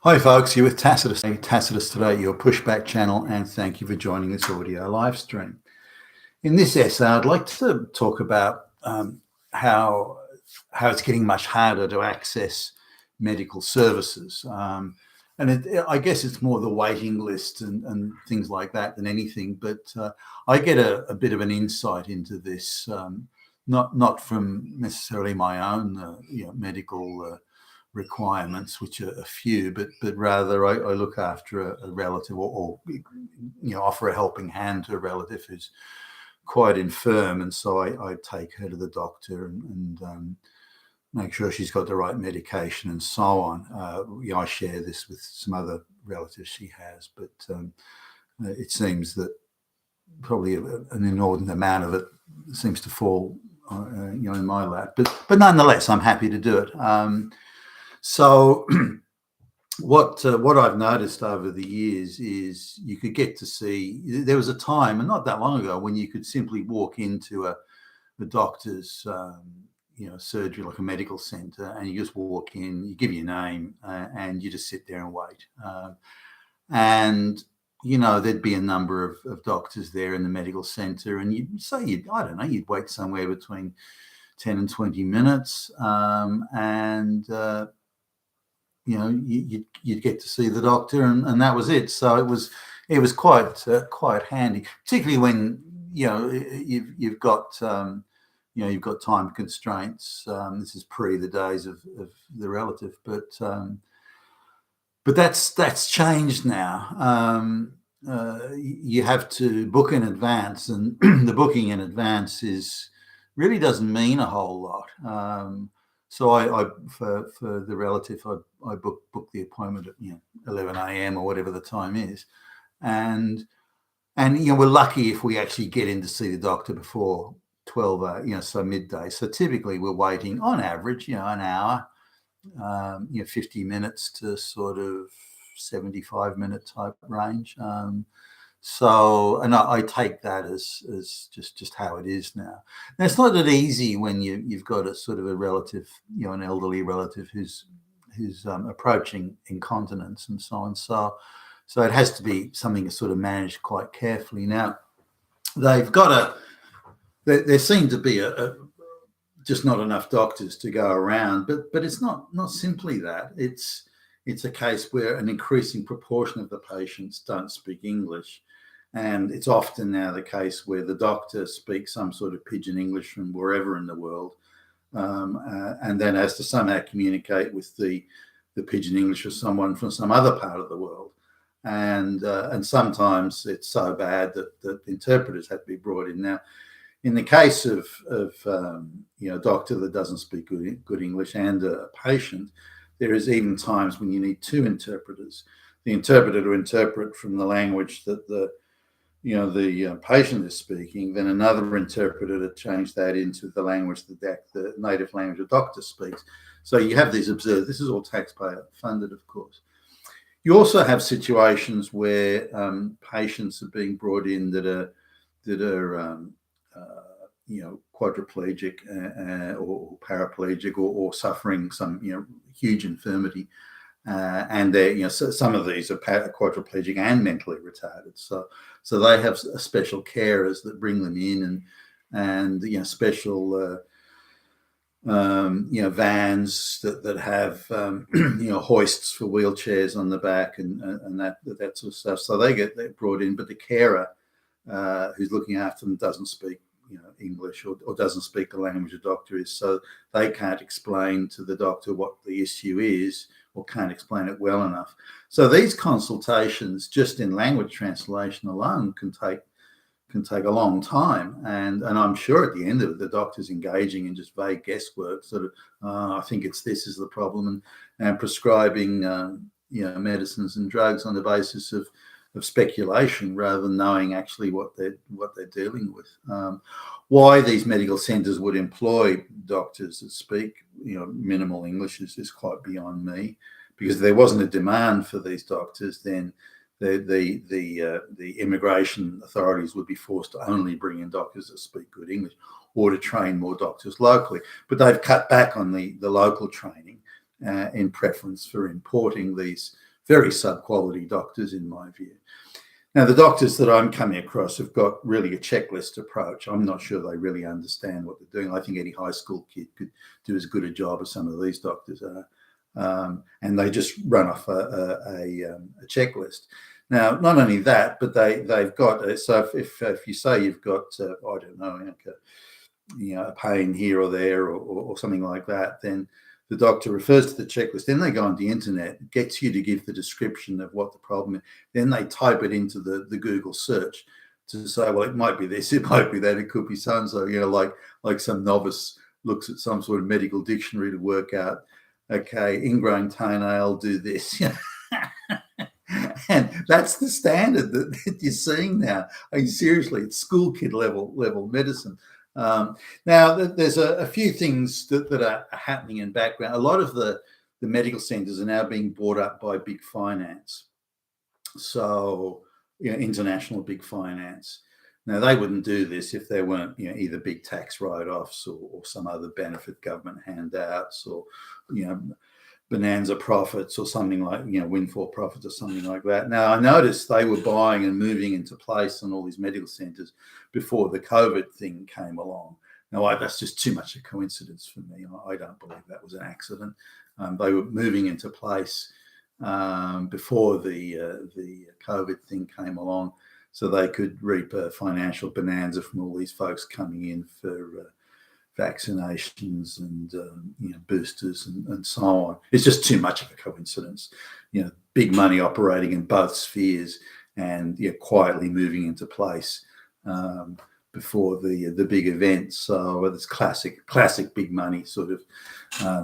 Hi folks, you're with Tacitus. Tacitus today, your pushback channel, and thank you for joining this audio live stream. In this essay, I'd like to talk about how it's getting much harder to access medical services. I guess it's more the waiting list and things like that than anything, but I get a bit of an insight into this, not from necessarily my own medical requirements, which are a few, but rather I look after a relative or offer a helping hand to a relative who's quite infirm, and so I take her to the doctor and make sure she's got the right medication and so on. I share this with some other relatives she has, but it seems that probably an inordinate amount of it seems to fall in my lap, but nonetheless I'm happy to do it. So what I've noticed over the years is you could get to see, there was a time, and not that long ago, when you could simply walk into a doctor's surgery, like a medical center, and you just walk in, you give your name, and you just sit there and wait. And there'd be a number of doctors there in the medical center, and you'd say you'd wait somewhere between 10 and 20 minutes, you'd get to see the doctor, and that was it. So it was quite handy, particularly when you've got time constraints. This is pre the days of the relative, but that's changed now. You have to book in advance, and the booking in advance really doesn't mean a whole lot. So I for the relative, I book the appointment at 11 a.m. or whatever the time is, and we're lucky if we actually get in to see the doctor before 12, so midday. So typically we're waiting on average, an hour, 50 minutes to sort of 75-minute type range. So, and I take that as just how it is now. Now, it's not that easy when you've got a sort of a relative, an elderly relative who's approaching incontinence and so on. So it has to be something that's sort of managed quite carefully. Now, there seem to be just not enough doctors to go around, but it's not simply that. It's a case where an increasing proportion of the patients don't speak English. And it's often now the case where the doctor speaks some sort of pidgin English from wherever in the world, and then has to somehow communicate with the pidgin English of someone from some other part of the world. And sometimes it's so bad that interpreters have to be brought in. Now, in the case of a doctor that doesn't speak good English and a patient, there is even times when you need two interpreters. The interpreter to interpret from the language that the patient is speaking, then another interpreter to change that into the language that the native language the doctor speaks. So you have these absurd. This is all taxpayer funded, of course. You also have situations where patients are being brought in that are quadriplegic or paraplegic or suffering some huge infirmity, and they some of these are quadriplegic and mentally retarded. So they have special carers that bring them in, and special vans that have hoists for wheelchairs on the back and that sort of stuff. So they're brought in, but the carer who's looking after them doesn't speak English or doesn't speak the language the doctor is, so they can't explain to the doctor what the issue is or can't explain it well enough. So these consultations just in language translation alone can take a long time, and I'm sure at the end of it the doctor's engaging in just vague guesswork, sort of I think this is the problem, and prescribing medicines and drugs on the basis of speculation rather than knowing actually what they're dealing with. Why these medical centres would employ doctors that speak minimal English is quite beyond me, because if there wasn't a demand for these doctors, then the immigration authorities would be forced to only bring in doctors that speak good English, or to train more doctors locally. But they've cut back on the local training in preference for importing these very sub-quality doctors, in my view. Now, the doctors that I'm coming across have got really a checklist approach. I'm not sure they really understand what they're doing. I think any high school kid could do as good a job as some of these doctors are. And they just run off a checklist. Now, not only that, but they've got, so if you say you've got, I don't know, like a pain here or there or something like that, then the doctor refers to the checklist. Then they go on the internet, gets you to give the description of what the problem is. Then they type it into the Google search to say, well, it might be this, it might be that, it could be so-and-so, like some novice looks at some sort of medical dictionary to work out, okay, ingrown toenail, do this. And that's the standard that you're seeing now. I mean, seriously, it's school kid level medicine. Now, there's a few things that are happening in background. A lot of the medical centres are now being bought up by big finance. So, international big finance. Now, they wouldn't do this if there weren't, either big tax write-offs or some other benefit government handouts or, bonanza profits or something like, windfall profits or something like that. Now, I noticed they were buying and moving into place on all these medical centres before the COVID thing came along. Now, that's just too much a coincidence for me. I don't believe that was an accident. They were moving into place before the COVID thing came along, so they could reap a financial bonanza from all these folks coming in for vaccinations and boosters and so on. It's just too much of a coincidence. Big money operating in both spheres and quietly moving into place before the big event. So it's classic big money sort of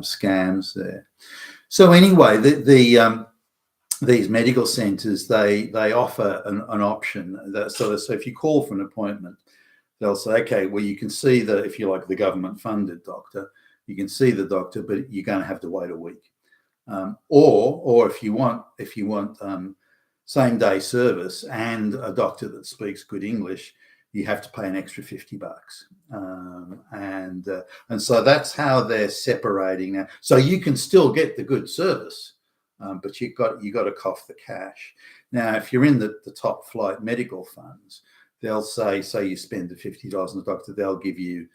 scams there. So anyway, these medical centres, they offer an option. So if you call for an appointment, they'll say, okay, well, you can see if you like the government funded doctor, you can see the doctor, but you're going to have to wait a week. Or if you want same day service and a doctor that speaks good English, you have to pay an extra $50. And so that's how they're separating now. So you can still get the good service, but you got to cough the cash. Now, if you're in the top flight medical funds, they'll say you spend the $50 on the doctor, they'll give you,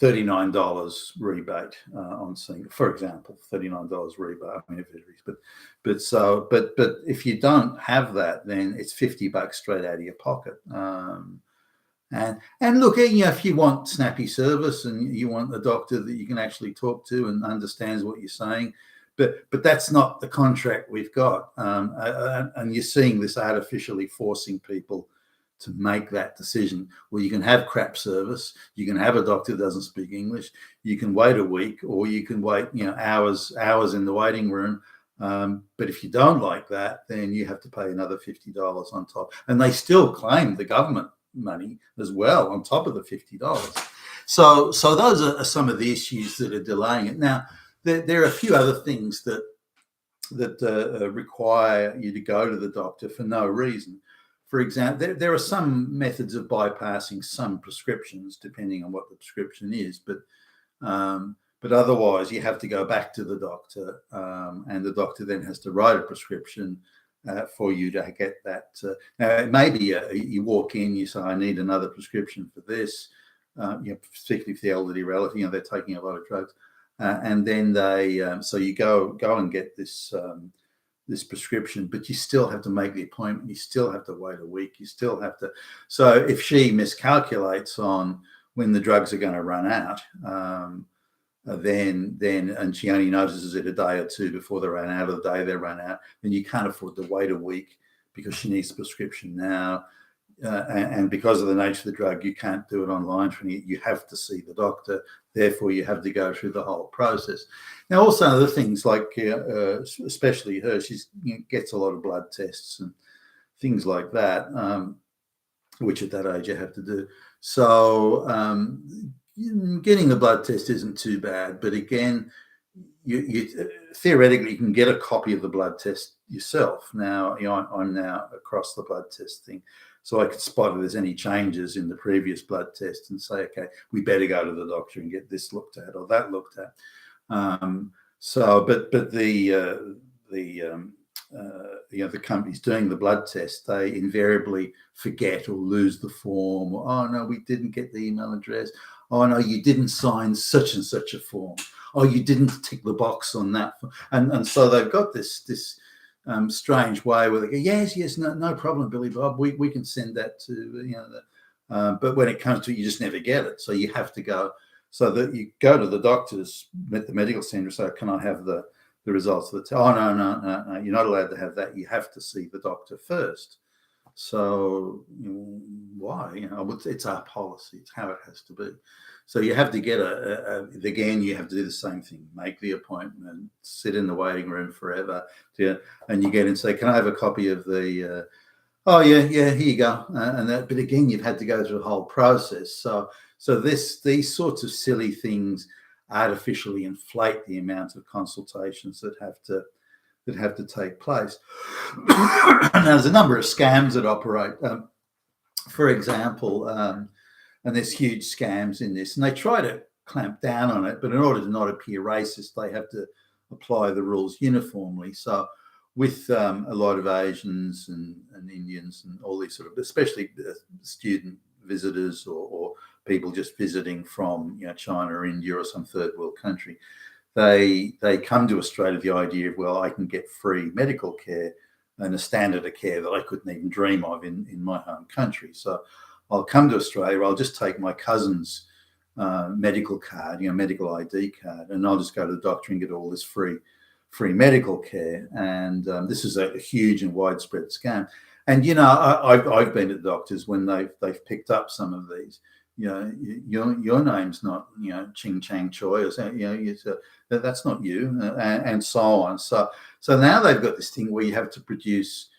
$39 rebate on seeing, for example, $39 rebate. I mean, it varies, but if you don't have that, then it's $50 straight out of your pocket. And look, if you want snappy service and you want a doctor that you can actually talk to and understands what you're saying, but that's not the contract we've got. And you're seeing this artificially forcing people to make that decision. Well, you can have crap service, you can have a doctor that doesn't speak English, you can wait a week, or you can wait hours in the waiting room. But if you don't like that, then you have to pay another $50 on top. And they still claim the government money as well on top of the $50. So those are some of the issues that are delaying it. Now, there are a few other things that require you to go to the doctor for no reason. For example, there are some methods of bypassing some prescriptions, depending on what the prescription is, but otherwise you have to go back to the doctor, and the doctor then has to write a prescription for you to get that. Now, it may be you walk in, you say, I need another prescription for this, particularly for the elderly relative, they're taking a lot of drugs. And then so you go and get this prescription, but you still have to make the appointment. You still have to wait a week. You still have to. So if she miscalculates on when the drugs are going to run out, then and she only notices it a day or two before they run out, or the day they run out, then you can't afford to wait a week because she needs the prescription now. And because of the nature of the drug, you can't do it online. You have to see the doctor. Therefore, you have to go through the whole process. Now, also other things like, especially her, she gets a lot of blood tests and things like that, which at that age you have to do. So getting the blood test isn't too bad. But again, you theoretically you can get a copy of the blood test yourself. Now, I'm now across the blood test thing. So I could spot if there's any changes in the previous blood test and say, okay, we better go to the doctor and get this looked at or that looked at. But the the companies doing the blood test, they invariably forget or lose the form. Or, oh no, we didn't get the email address. Oh no, you didn't sign such and such a form. Oh, you didn't tick the box on that. And so they've got this strange way where they go, yes, no problem, Billy Bob. We can send that to but when it comes to it, you just never get it. So you have to go. So that you go to the doctors at the medical centre, so can I have the results of the test? Oh, no, you're not allowed to have that. You have to see the doctor first. So why? It's our policy. It's how it has to be. So you have to get again, you have to do the same thing. Make the appointment, sit in the waiting room forever, and you get in and say, can I have a copy of the oh yeah, here you go. But again, you've had to go through the whole process. So these sorts of silly things artificially inflate the amount of consultations that have to take place. Now, there's a number of scams that operate. For example, and there's huge scams in this, and they try to clamp down on it, but in order to not appear racist, they have to apply the rules uniformly. So with a lot of Asians and Indians and all these sort of, especially student visitors or people just visiting from China or India or some third world country, they come to Australia with the idea of, well, I can get free medical care and a standard of care that I couldn't even dream of in my home country. So I'll come to Australia, I'll just take my cousin's medical card, medical ID card, and I'll just go to the doctor and get all this free medical care. And this is a huge and widespread scam. And I've been to doctors when they've picked up some of these. Your name's not Ching Chang Choi, or that's not you, and so on. So now they've got this thing where you have to produce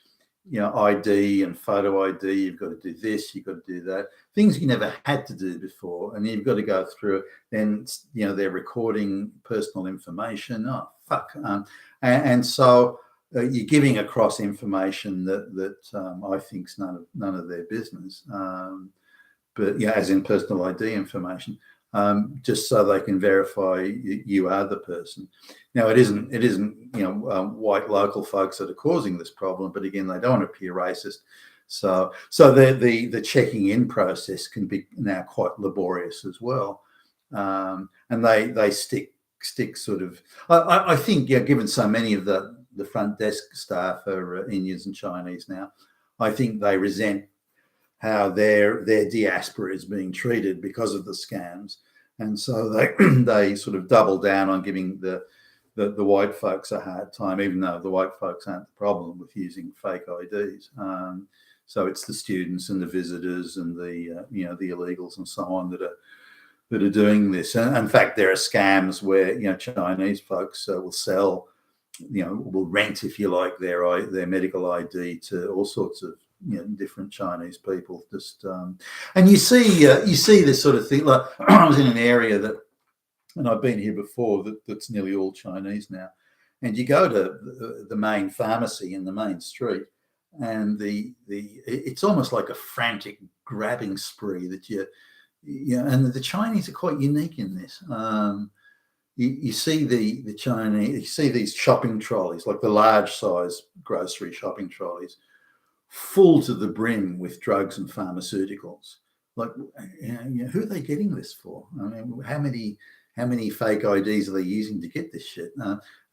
ID and photo ID. You've got to do this, you've got to do that, things you never had to do before, and you've got to go through it. Then they're recording personal information. Oh fuck! And so you're giving across information that I think's none of their business. But as in personal ID information, just so they can verify you are the person. Now, it isn't white local folks that are causing this problem, but again, they don't appear racist. So the checking in process can be now quite laborious as well, and they stick sort of. I think given so many of the front desk staff are Indians and Chinese now, I think they resent how their diaspora is being treated because of the scams, and so they sort of double down on giving the white folks a hard time, even though the white folks aren't the problem with using fake IDs. So it's the students and the visitors and the the illegals and so on that are doing this. And in fact, there are scams where Chinese folks will sell, will rent, if you like, their medical ID to all sorts of different Chinese people. Just and you see this sort of thing. Like I was in an area and I've been here before, that's nearly all Chinese now, and you go to the main pharmacy in the main street, and it's almost like a frantic grabbing spree that and the Chinese are quite unique in this. You see the Chinese, you see these shopping trolleys, like the large size grocery shopping trolleys, full to the brim with drugs and pharmaceuticals. Like, who are they getting this for? I mean, how many fake IDs are they using to get this shit?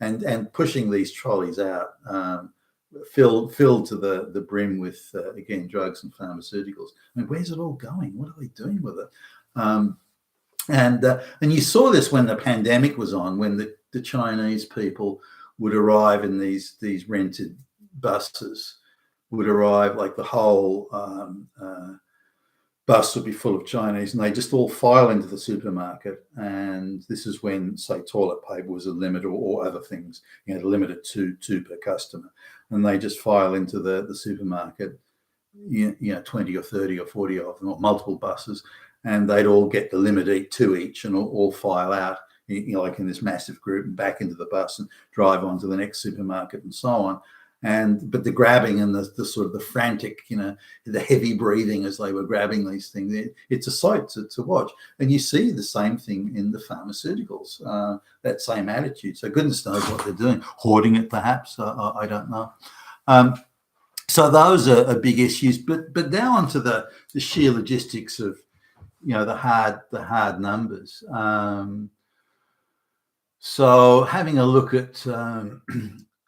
And pushing these trolleys out, filled to the brim with again drugs and pharmaceuticals. I mean, where's it all going? What are they doing with it? And you saw this when the pandemic was on, when the Chinese people would arrive in these rented buses. Would arrive, like the whole bus would be full of Chinese, and they just all file into the supermarket. And this is when, say, toilet paper was a limit, or other things, limited to two per customer, and they just file into the supermarket, 20 or 30 or 40 of them, or multiple buses, and they'd all get the limit two each, and all file out, like in this massive group, and back into the bus and drive on to the next supermarket and so on. but the grabbing and the sort of the frantic, the heavy breathing as they were grabbing these things, it's a sight to watch. And you see the same thing in the pharmaceuticals, that same attitude. So goodness knows what they're doing, hoarding it perhaps. I don't know. So those are big issues. But now onto the sheer logistics of the hard numbers. So having a look at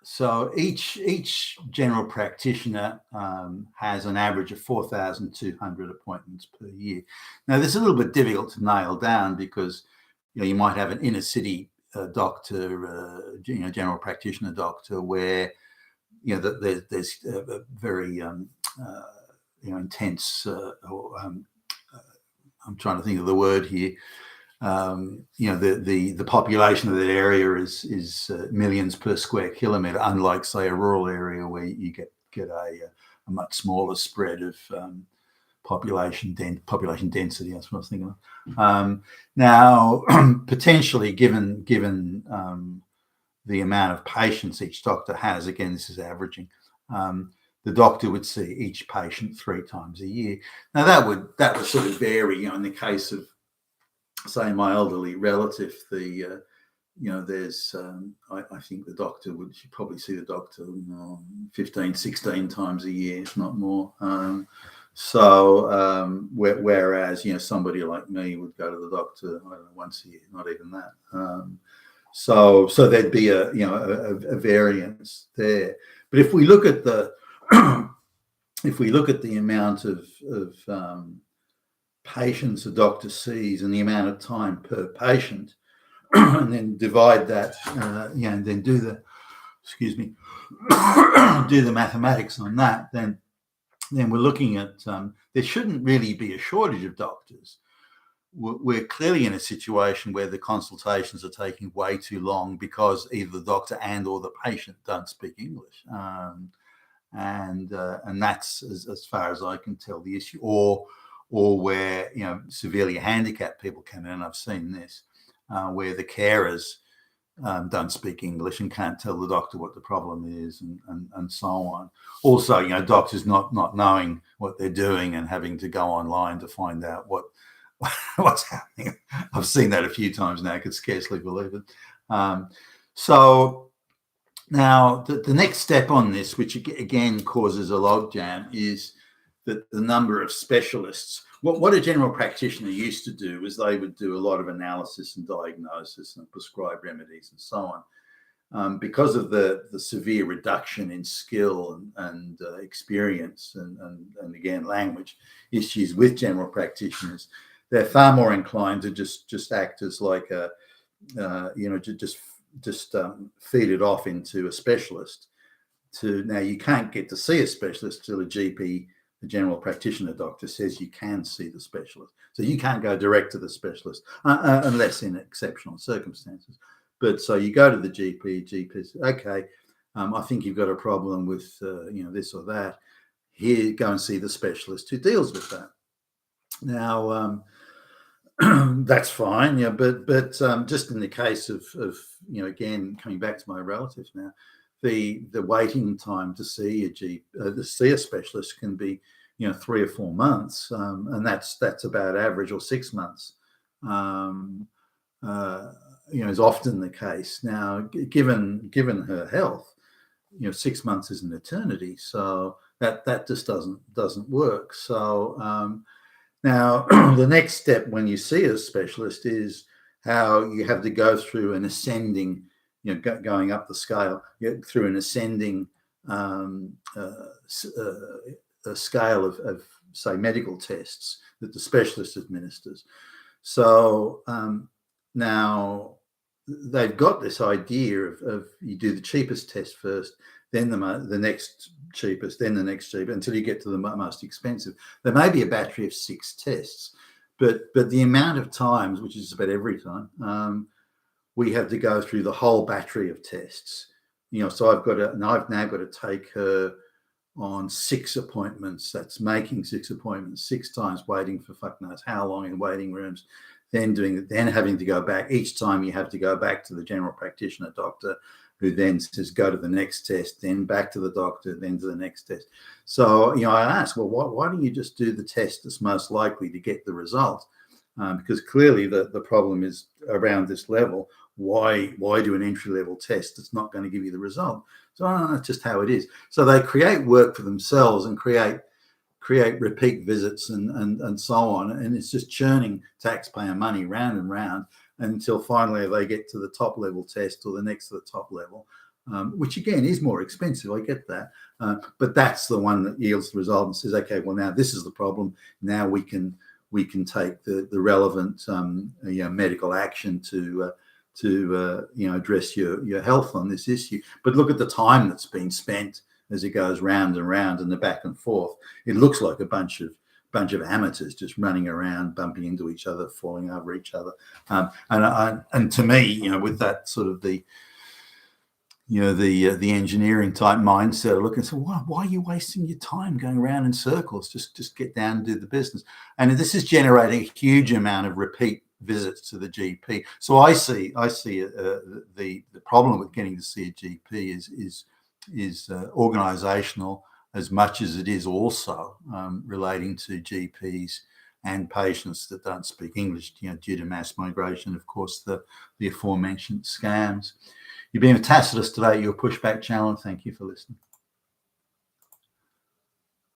so each general practitioner has an average of 4,200 appointments per year. Now, this is a little bit difficult to nail down because you might have an inner city doctor, general practitioner doctor, where that there's a very intense. I'm trying to think of the word here. The population of that area is millions per square kilometre, unlike say a rural area where you get a much smaller spread of population density. That's what I was thinking of. Now, potentially, given the amount of patients each doctor has, again, this is averaging. The doctor would see each patient 3 times a year. Now that would sort of vary. In the case of, say, my elderly relative, there's I think the doctor should probably see the doctor 15, 16 times a year, if not more. Whereas somebody like me would go to the doctor, I don't know, once a year, not even that. So there'd be a variance there. But if we look at the amount of patients a doctor sees and the amount of time per patient, and then divide that, and then do the mathematics on that, then we're looking at there shouldn't really be a shortage of doctors. We're clearly in a situation where the consultations are taking way too long because either the doctor and or the patient don't speak English, and that's as far as I can tell the issue, or where severely handicapped people come in. And I've seen this where the carers don't speak English and can't tell the doctor what the problem is, and so on. Also, doctors not knowing what they're doing and having to go online to find out what's happening. I've seen that a few times now. I could scarcely believe it. So now the next step on this, which again causes a logjam, is that the number of specialists. What a general practitioner used to do is they would do a lot of analysis and diagnosis and prescribe remedies and so on. Because of the severe reduction in skill and experience and again language issues with general practitioners, they're far more inclined to just act as like a feed it off into a specialist. Now you can't get to see a specialist till a GP, the general practitioner doctor, says you can see the specialist. So you can't go direct to the specialist unless in exceptional circumstances. But so you go to the GP says, okay, I think you've got a problem with this or that. Here, go and see the specialist who deals with that. Now, that's fine, but just in the case of again, coming back to my relatives now, the waiting time to see a specialist can be 3 or 4 months, and that's about average, or 6 months. Is often the case. Now, given her health, 6 months is an eternity, so that just doesn't work. So now the next step when you see a specialist is how you have to go through an ascending, going up the scale, through an ascending scale of say medical tests that the specialist administers. So now they've got this idea of you do the cheapest test first, then the next cheapest, then the next cheapest, until you get to the most expensive. There may be a battery of 6 tests, but the amount of times, which is about every time, we have to go through the whole battery of tests. So I've now got to take her on 6 appointments. That's making 6 appointments, 6 times, waiting for fuck knows how long in waiting rooms, then having to go back. Each time you have to go back to the general practitioner doctor who then says, go to the next test, then back to the doctor, then to the next test. So, I ask, well, why don't you just do the test that's most likely to get the result? Because clearly the problem is around this level. Why do an entry-level test that's not going to give you the result? So that's just how it is. So they create work for themselves and create repeat visits and so on, and it's just churning taxpayer money round and round until finally they get to the top level test or the next to the top level, which again is more expensive. I get that, but that's the one that yields the result and says, okay, well, now this is the problem. Now we can take the relevant medical action to address your health on this issue. But look at the time that's been spent as it goes round and round and the back and forth. It looks like a bunch of amateurs just running around, bumping into each other, falling over each other. And to me, with that sort of the engineering type mindset, I look and say, why are you wasting your time going around in circles? Just get down and do the business. And this is generating a huge amount of repeat visits to the GP. So I see the problem with getting to see a GP is organisational as much as it is also relating to GPs and patients that don't speak English, due to mass migration, of course, the aforementioned scams. You've been with Tacitus today, your Pushback channel. Thank you for listening.